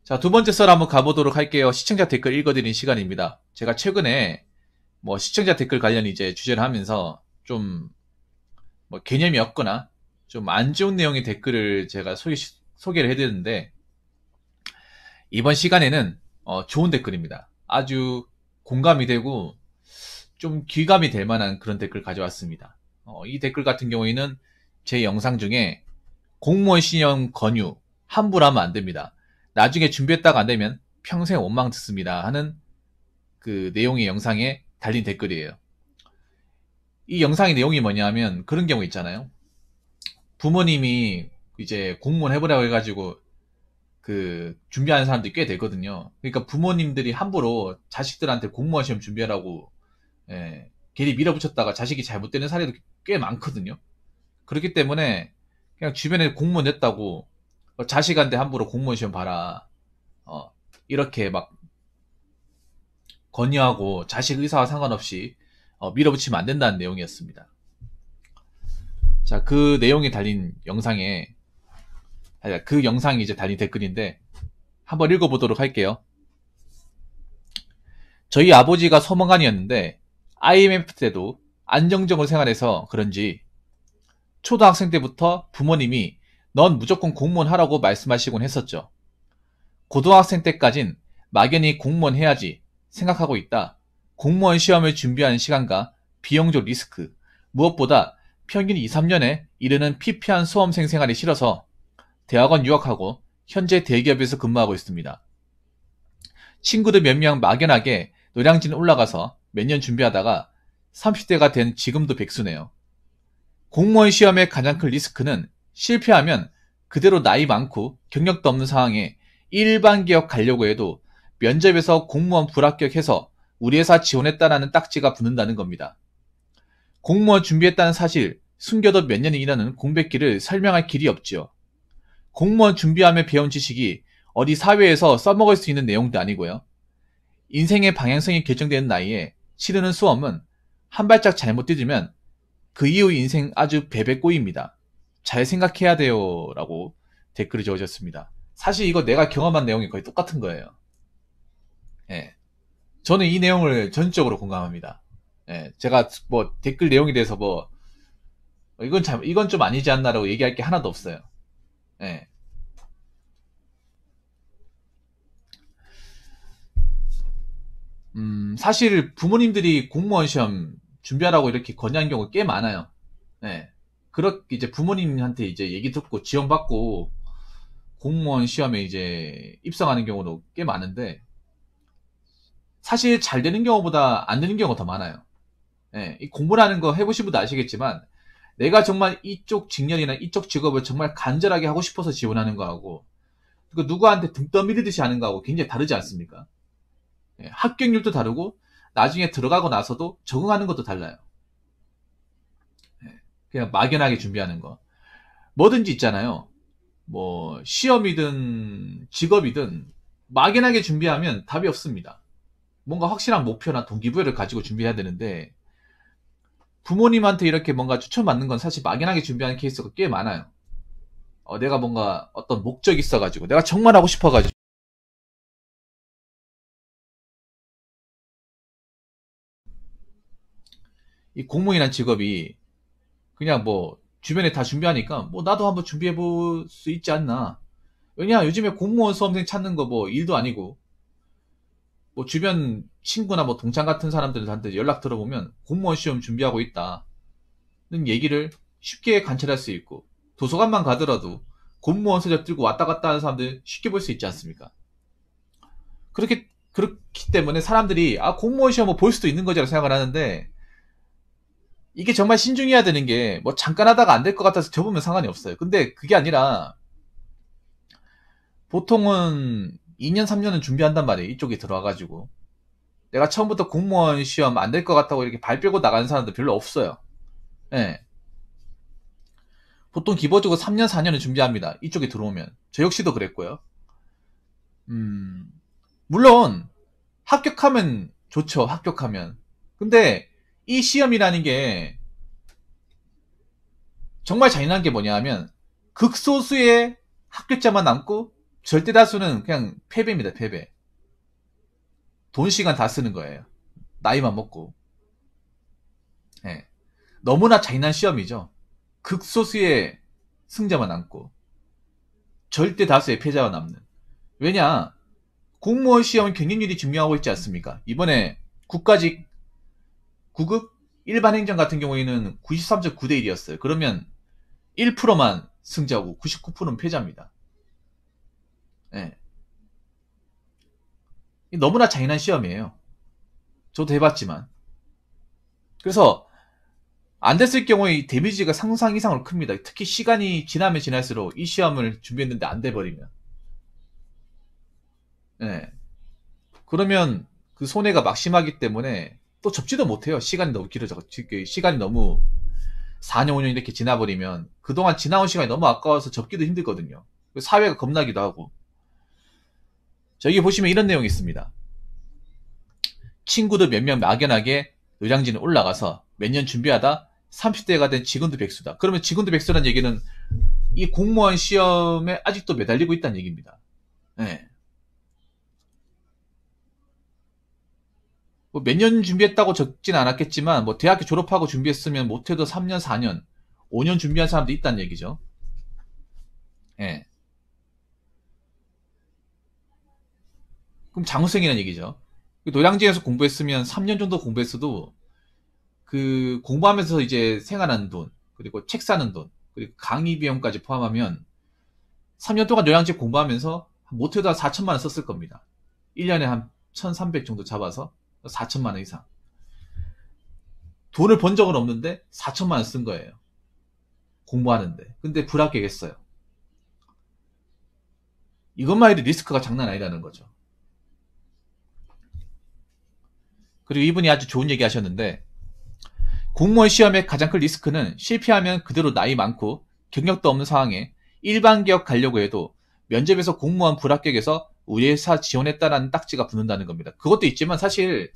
자, 두 번째 썰 한번 가보도록 할게요. 시청자 댓글 읽어드리는 시간입니다. 제가 최근에 뭐 시청자 댓글 관련 이제 주제를 하면서 좀 뭐 개념이 없거나 좀 안 좋은 내용의 댓글을 제가 소개를 해드렸는데, 이번 시간에는 좋은 댓글입니다. 아주 공감이 되고 좀 귀감이 될 만한 그런 댓글 가져왔습니다. 이 댓글 같은 경우에는 제 영상 중에 공무원 시험 권유 함부로 하면 안 됩니다. 나중에 준비했다가 안 되면 평생 원망 듣습니다 하는 그 내용의 영상에 달린 댓글이에요. 이 영상의 내용이 뭐냐면 그런 경우 있잖아요. 부모님이 이제 공무원 해보라고 해가지고 그 준비하는 사람들이 꽤 되거든요. 그러니까 부모님들이 함부로 자식들한테 공무원 시험 준비하라고 괜히 밀어붙였다가 자식이 잘못되는 사례도 꽤 많거든요. 그렇기 때문에 그냥 주변에 공무원 냈다고 자식한테 함부로 공무원 시험 봐라 이렇게 막 권유하고 자식 의사와 상관없이 밀어붙이면 안 된다는 내용이었습니다. 자, 그 내용이 달린 영상에 그 영상이 이제 달린 댓글인데 한번 읽어보도록 할게요. 저희 아버지가 소방관이었는데 IMF 때도 안정적으로 생활해서 그런지 초등학생 때부터 부모님이 넌 무조건 공무원 하라고 말씀하시곤 했었죠. 고등학생 때까진 막연히 공무원 해야지 생각하고 있다. 공무원 시험을 준비하는 시간과 비용적 리스크, 무엇보다 평균 2, 3년에 이르는 피폐한 수험생 생활이 싫어서 대학원 유학하고 현재 대기업에서 근무하고 있습니다. 친구들 몇 명 막연하게 노량진 올라가서 몇 년 준비하다가 30대가 된 지금도 백수네요. 공무원 시험의 가장 큰 리스크는 실패하면 그대로 나이 많고 경력도 없는 상황에 일반 기업 가려고 해도 면접에서 공무원 불합격해서 우리 회사 지원했다라는 딱지가 붙는다는 겁니다. 공무원 준비했다는 사실 숨겨도 몇 년이 일하는 공백기를 설명할 길이 없지요. 공무원 준비하며 배운 지식이 어디 사회에서 써먹을 수 있는 내용도 아니고요. 인생의 방향성이 결정되는 나이에 치르는 수험은 한 발짝 잘못 뛰면 그 이후 인생 아주 베베 꼬입니다. 잘 생각해야 돼요 라고 댓글을 적으셨습니다. 사실 이거 내가 경험한 내용이 거의 똑같은 거예요. 저는 이 내용을 전적으로 공감합니다. 제가 뭐 댓글 내용에 대해서 뭐 이건 좀 아니지 않나라고 얘기할 게 하나도 없어요. 사실 부모님들이 공무원 시험 준비하라고 이렇게 권유한 경우가 꽤 많아요. 그렇게 이제 부모님한테 이제 얘기 듣고 지원받고 공무원 시험에 이제 입성하는 경우도 꽤 많은데, 사실 잘 되는 경우보다 안 되는 경우가 더 많아요. 이 공부라는 거 해보신 분도 아시겠지만, 내가 정말 이쪽 직렬이나 이쪽 직업을 정말 간절하게 하고 싶어서 지원하는 거하고, 그 누구한테 등 떠밀리듯이 하는 거하고 굉장히 다르지 않습니까? 합격률도 다르고, 나중에 들어가고 나서도 적응하는 것도 달라요. 그냥 막연하게 준비하는 거. 뭐든지 있잖아요. 뭐 시험이든 직업이든 막연하게 준비하면 답이 없습니다. 뭔가 확실한 목표나 동기부여를 가지고 준비해야 되는데, 부모님한테 이렇게 뭔가 추천받는 건 사실 막연하게 준비하는 케이스가 꽤 많아요. 내가 뭔가 어떤 목적이 있어가지고 내가 정말 하고 싶어가지고 이 공무원이란 직업이 그냥 뭐 주변에 다 준비하니까 뭐 나도 한번 준비해 볼 수 있지 않나. 왜냐 요즘에 공무원 수험생 찾는 거 뭐 일도 아니고, 뭐 주변 친구나 뭐 동창 같은 사람들한테 연락 들어보면 공무원 시험 준비하고 있다는 얘기를 쉽게 관찰할 수 있고, 도서관만 가더라도 공무원 서적 들고 왔다 갔다 하는 사람들 쉽게 볼 수 있지 않습니까? 그렇기 때문에 사람들이 공무원 시험 뭐 볼 수도 있는 거지라고 생각을 하는데, 이게 정말 신중해야 되는 게 뭐 잠깐 하다가 안 될 것 같아서 접으면 상관이 없어요. 근데 그게 아니라 보통은 2년 3년은 준비한단 말이에요. 이쪽에 들어와가지고 내가 처음부터 공무원 시험 안 될 것 같다고 이렇게 발 빼고 나가는 사람들 별로 없어요. 보통 기본적으로 3년 4년은 준비합니다. 이쪽에 들어오면. 저 역시도 그랬고요. 물론 합격하면 좋죠. 합격하면. 근데 이 시험이라는 게 정말 잔인한 게 뭐냐 하면 극소수의 합격자만 남고 절대 다수는 그냥 패배입니다, 패배. 돈, 시간 다 쓰는 거예요. 나이만 먹고. 예. 너무나 잔인한 시험이죠. 극소수의 승자만 남고, 절대 다수의 패자가 남는. 왜냐? 공무원 시험은 경쟁률이 증명하고 있지 않습니까? 이번에 국가직 9급 일반 행정 같은 경우에는 93.9대 1이었어요. 그러면 1%만 승자고 99%는 패자입니다. 예. 너무나 잔인한 시험이에요. 저도 해봤지만. 그래서 안 됐을 경우에 데미지가 상상 이상으로 큽니다. 특히 시간이 지나면 지날수록 이 시험을 준비했는데 안 돼버리면. 예. 그러면 그 손해가 막심하기 때문에 또 접지도 못해요. 시간이 너무 길어져. 시간이 너무 4년, 5년 이렇게 지나버리면 그동안 지나온 시간이 너무 아까워서 접기도 힘들거든요. 사회가 겁나기도 하고. 저기 보시면 이런 내용이 있습니다. 친구들 몇 명 막연하게 의량진에 올라가서 몇 년 준비하다 30대가 된 직원도 백수다. 그러면 직원도 백수라는 얘기는 이 공무원 시험에 아직도 매달리고 있다는 얘기입니다. 네. 뭐 몇 년 준비했다고 적진 않았겠지만 뭐 대학교 졸업하고 준비했으면 못해도 3년, 4년, 5년 준비한 사람도 있다는 얘기죠. 예. 그럼 장수생이라는 얘기죠. 노량진에서 공부했으면 3년 정도 공부했어도 그 공부하면서 이제 생활하는 돈, 그리고 책 사는 돈, 그리고 강의 비용까지 포함하면 3년 동안 노량진 공부하면서 못해도 한 4천만 원 썼을 겁니다. 1년에 한 1,300 정도 잡아서 4천만 원 이상. 돈을 번 적은 없는데 4천만 원 쓴 거예요. 공부하는데. 근데 불합격했어요. 이것만 해도 리스크가 장난 아니라는 거죠. 그리고 이분이 아주 좋은 얘기 하셨는데, 공무원 시험의 가장 큰 리스크는 실패하면 그대로 나이 많고 경력도 없는 상황에 일반 기업 가려고 해도 면접에서 공무원 불합격해서 우리 회사 지원했다라는 딱지가 붙는다는 겁니다. 그것도 있지만 사실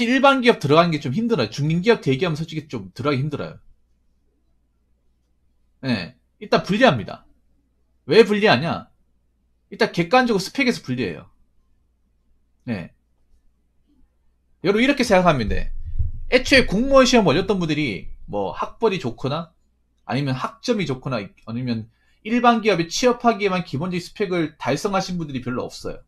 일반 기업 들어가는 게 좀 힘들어요. 중견기업, 대기업은 솔직히 좀 들어가기 힘들어요. 네, 일단 불리합니다. 왜 불리하냐? 일단 객관적으로 스펙에서 불리해요. 네. 여러분 이렇게 생각하면 돼. 애초에 공무원 시험 올렸던 분들이 뭐 학벌이 좋거나 아니면 학점이 좋거나 아니면 일반 기업에 취업하기에만 기본적인 스펙을 달성하신 분들이 별로 없어요.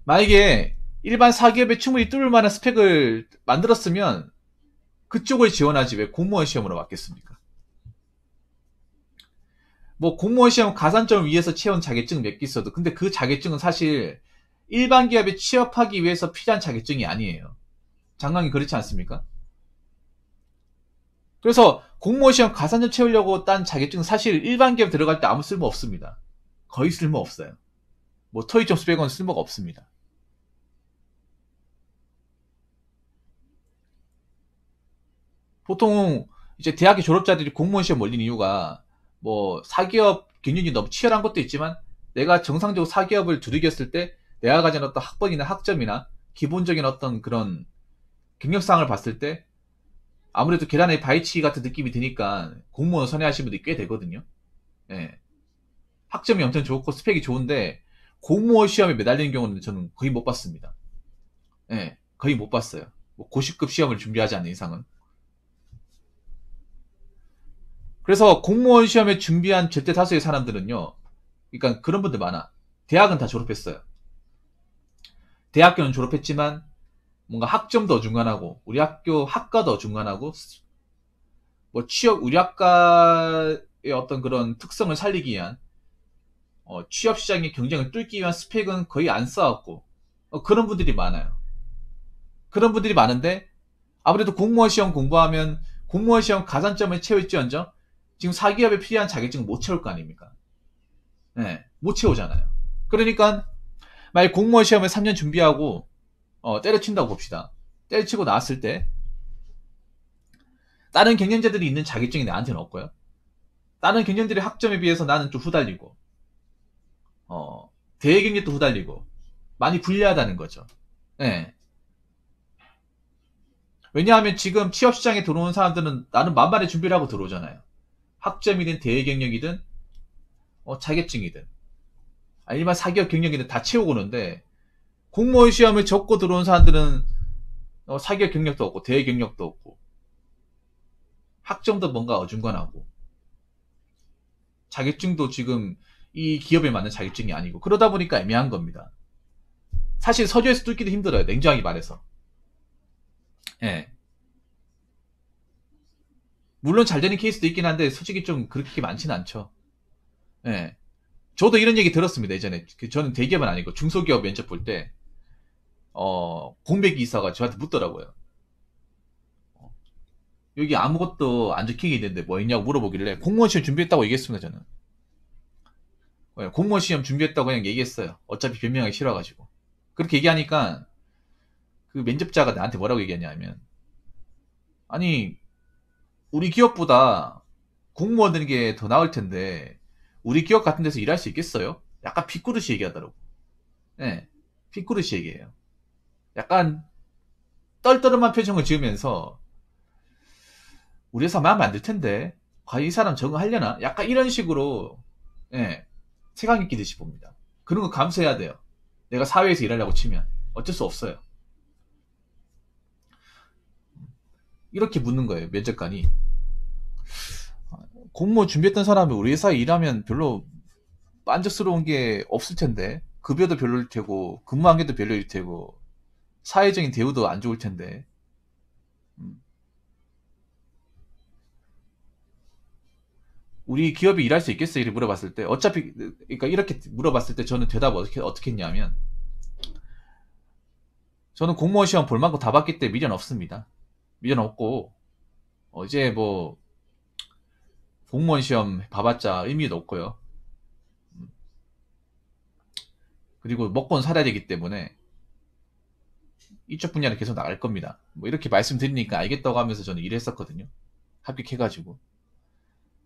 만약에 일반 사기업에 충분히 뚫을 만한 스펙을 만들었으면 그쪽을 지원하지 왜 공무원 시험으로 맞겠습니까? 뭐 공무원 시험 가산점을 위해서 채운 자격증 몇 개 있어도 근데 그 자격증은 사실 일반 기업에 취업하기 위해서 필요한 자격증이 아니에요. 장강이 그렇지 않습니까? 그래서 공무원 시험 가산점 채우려고 딴 자격증은 사실 일반 기업 들어갈 때 아무 쓸모 없습니다. 거의 쓸모 없어요. 뭐 토익 점수 빼고는 쓸모가 없습니다. 보통 이제 대학교 졸업자들이 공무원 시험 올린 이유가 뭐 사기업 경쟁이 너무 치열한 것도 있지만 내가 정상적으로 사기업을 두들겼을 때 내가 가진 어떤 학번이나 학점이나 기본적인 어떤 그런 경력상을 봤을 때 아무래도 계란의 바위치기 같은 느낌이 드니까 공무원 선회하시는 분들이 꽤 되거든요. 예. 학점이 엄청 좋고 스펙이 좋은데 공무원 시험에 매달리는 경우는 저는 거의 못 봤습니다. 예. 거의 못 봤어요. 뭐 고시급 시험을 준비하지 않는 이상은. 그래서 공무원 시험에 준비한 절대 다수의 사람들은요. 그러니까 그런 분들 많아. 대학은 다 졸업했어요. 대학교는 졸업했지만 뭔가 학점도 어중간하고 우리 학교 학과도 어중간하고 뭐 취업 우리 학과의 어떤 그런 특성을 살리기 위한 취업 시장의 경쟁을 뚫기 위한 스펙은 거의 안 쌓았고 그런 분들이 많아요. 그런 분들이 많은데 아무래도 공무원 시험 공부하면 공무원 시험 가산점을 채울지언정 지금 사기업에 필요한 자격증을 못 채울 거 아닙니까? 네, 못 채우잖아요. 그러니까 만약 공무원 시험을 3년 준비하고 때려친다고 봅시다. 때려치고 나왔을 때 다른 경쟁자들이 있는 자격증이 나한테는 없고요. 다른 경쟁들의 학점에 비해서 나는 좀 후달리고 대외 경력도 후달리고 많이 불리하다는 거죠. 네. 왜냐하면 지금 취업시장에 들어오는 사람들은 나는 만반의 준비를 하고 들어오잖아요. 학점이든 대외 경력이든 자격증이든 아니면 사기업 경력이든 다 채우고 오는데 공무원 시험을 적고 들어온 사람들은 사기업 경력도 없고 대외 경력도 없고 학점도 뭔가 어중간하고 자격증도 지금 이 기업에 맞는 자격증이 아니고 그러다 보니까 애매한 겁니다. 사실 서류에서 뚫기도 힘들어요. 냉정하게 말해서. 예. 물론 잘 되는 케이스도 있긴 한데 솔직히 좀 그렇게 많지는 않죠. 예. 저도 이런 얘기 들었습니다. 예전에. 저는 대기업은 아니고 중소기업 면접 볼 때 공백이 있어가 저한테 묻더라고요. 여기 아무것도 안 적히게 있는데 뭐 있냐고 물어보길래 공무원 시험 준비했다고 얘기했습니다. 저는. 공무원 시험 준비했다고 그냥 얘기했어요. 어차피 변명하기 싫어가지고. 그렇게 얘기하니까 그 면접자가 나한테 뭐라고 얘기했냐면 아니 우리 기업보다 공무원 되는 게 더 나을 텐데 우리 기업 같은 데서 일할 수 있겠어요? 약간 핏구르시 얘기하더라고. 네, 핏구르시 얘기해요. 약간 떨떠름한 표정을 지으면서 우리 회사 마음에 안 들 텐데 과연 이 사람 적응하려나? 약간 이런 식으로 예, 세강이 끼듯이 봅니다. 그런 거 감수해야 돼요. 내가 사회에서 일하려고 치면 어쩔 수 없어요. 이렇게 묻는 거예요. 면접관이. 공무원 준비했던 사람이 우리 회사에 일하면 별로 만족스러운 게 없을 텐데 급여도 별로일 테고 근무 환경도 별로일 테고 사회적인 대우도 안 좋을 텐데 우리 기업이 일할 수 있겠어요? 이렇게 물어봤을 때 어차피 그러니까 이렇게 물어봤을 때 저는 대답 어떻게 했냐면 저는 공무원 시험 볼 만큼 다 봤기 때문에 미련 없습니다. 미련 없고 이제 뭐 공무원 시험 봐봤자 의미도 없고요. 그리고 먹고는 살아야 되기 때문에 이쪽 분야는 계속 나갈 겁니다. 뭐 이렇게 말씀드리니까 알겠다고 하면서 저는 일을 했었거든요. 합격해가지고.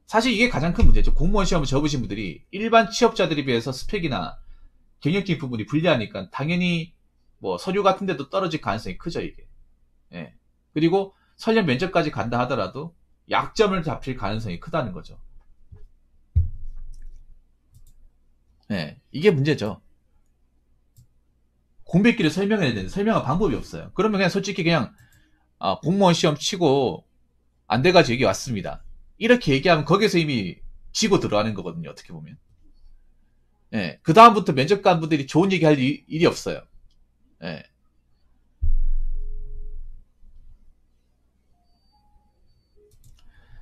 사실 이게 가장 큰 문제죠. 공무원 시험을 접으신 분들이 일반 취업자들에 비해서 스펙이나 경력적인 부분이 불리하니까 당연히 뭐 서류 같은 데도 떨어질 가능성이 크죠, 이게. 예. 그리고 설령 면접까지 간다 하더라도 약점을 잡힐 가능성이 크다는 거죠. 예. 이게 문제죠. 공백기를 설명해야 되는데 설명할 방법이 없어요. 그러면 그냥 솔직히 그냥 공무원 시험 치고 안 돼가지고 여기 왔습니다. 이렇게 얘기하면 거기서 이미 지고 들어가는 거거든요. 어떻게 보면. 예. 그 다음부터 면접관 분들이 좋은 얘기 할 일이 없어요. 예.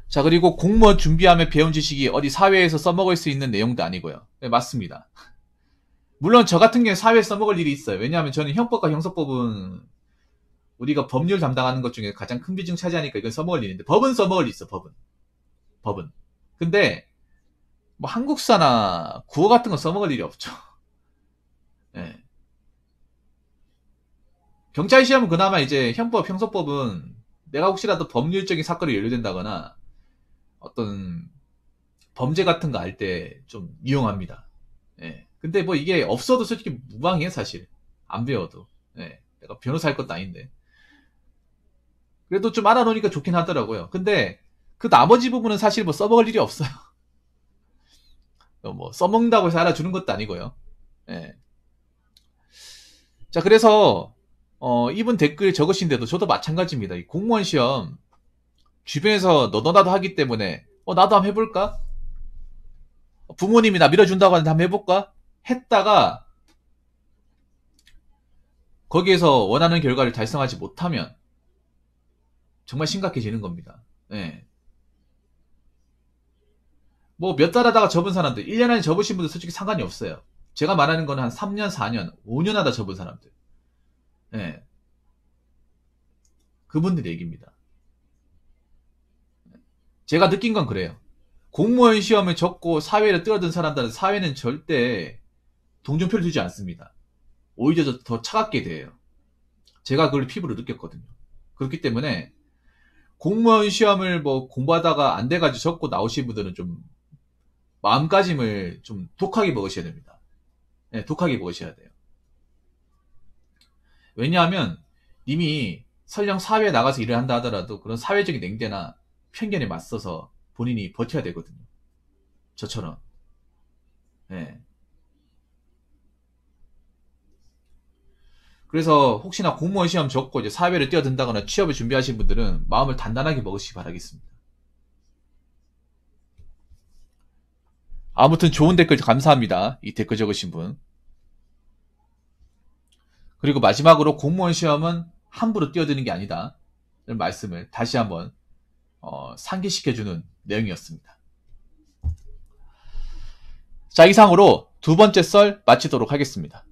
자, 그리고 공무원 준비하며 배운 지식이 어디 사회에서 써먹을 수 있는 내용도 아니고요. 네, 맞습니다. 물론 저 같은 경우에 사회에 써먹을 일이 있어요. 왜냐하면 저는 형법과 형사법은 우리가 법률 담당하는 것 중에 가장 큰 비중 차지하니까 이건 써먹을 일인데 법은 써먹을 일 있어. 법은. 근데 뭐 한국사나 국어 같은 건 써먹을 일이 없죠. 예. 경찰 시험은 그나마 이제 형법, 형사법은 내가 혹시라도 법률적인 사건이 연루된다거나 어떤 범죄 같은 거 알 때 좀 이용합니다. 예. 근데 뭐 이게 없어도 솔직히 무방해요, 사실. 안 배워도. 예. 내가 변호사 할 것도 아닌데. 그래도 좀 알아놓으니까 좋긴 하더라고요. 근데 그 나머지 부분은 사실 뭐 써먹을 일이 없어요. 뭐 써먹는다고 해서 알아주는 것도 아니고요. 예. 자, 그래서 이분 댓글 적으신데도 저도 마찬가지입니다. 이 공무원 시험 주변에서 너도 나도 하기 때문에 나도 한번 해볼까? 부모님이 나 밀어준다고 하는데 한번 해볼까? 했다가 거기에서 원하는 결과를 달성하지 못하면 정말 심각해지는 겁니다. 네. 뭐 몇 달 하다가 접은 사람들, 1년 안에 접으신 분들 솔직히 상관이 없어요. 제가 말하는 건 한 3년, 4년, 5년 하다 접은 사람들. 네. 그분들 얘기입니다. 제가 느낀 건 그래요. 공무원 시험을 접고 사회를 뛰어든 사람들은 사회는 절대 동정표를 주지 않습니다. 오히려 더 차갑게 돼요. 제가 그걸 피부로 느꼈거든요. 그렇기 때문에 공무원 시험을 뭐 공부하다가 안 돼가지고 접고 나오신 분들은 좀 마음가짐을 좀 독하게 먹으셔야 됩니다. 네, 독하게 먹으셔야 돼요. 왜냐하면 이미 설령 사회에 나가서 일을 한다 하더라도 그런 사회적인 냉대나 편견에 맞서서 본인이 버텨야 되거든요. 저처럼. 예. 그래서 혹시나 공무원 시험 접고 이제 사회를 뛰어든다거나 취업을 준비하신 분들은 마음을 단단하게 먹으시기 바라겠습니다. 아무튼 좋은 댓글 감사합니다. 이 댓글 적으신 분. 그리고 마지막으로 공무원 시험은 함부로 뛰어드는 게 아니다. 이런 말씀을 다시 한번 상기시켜주는 내용이었습니다. 자, 이상으로 두 번째 썰 마치도록 하겠습니다.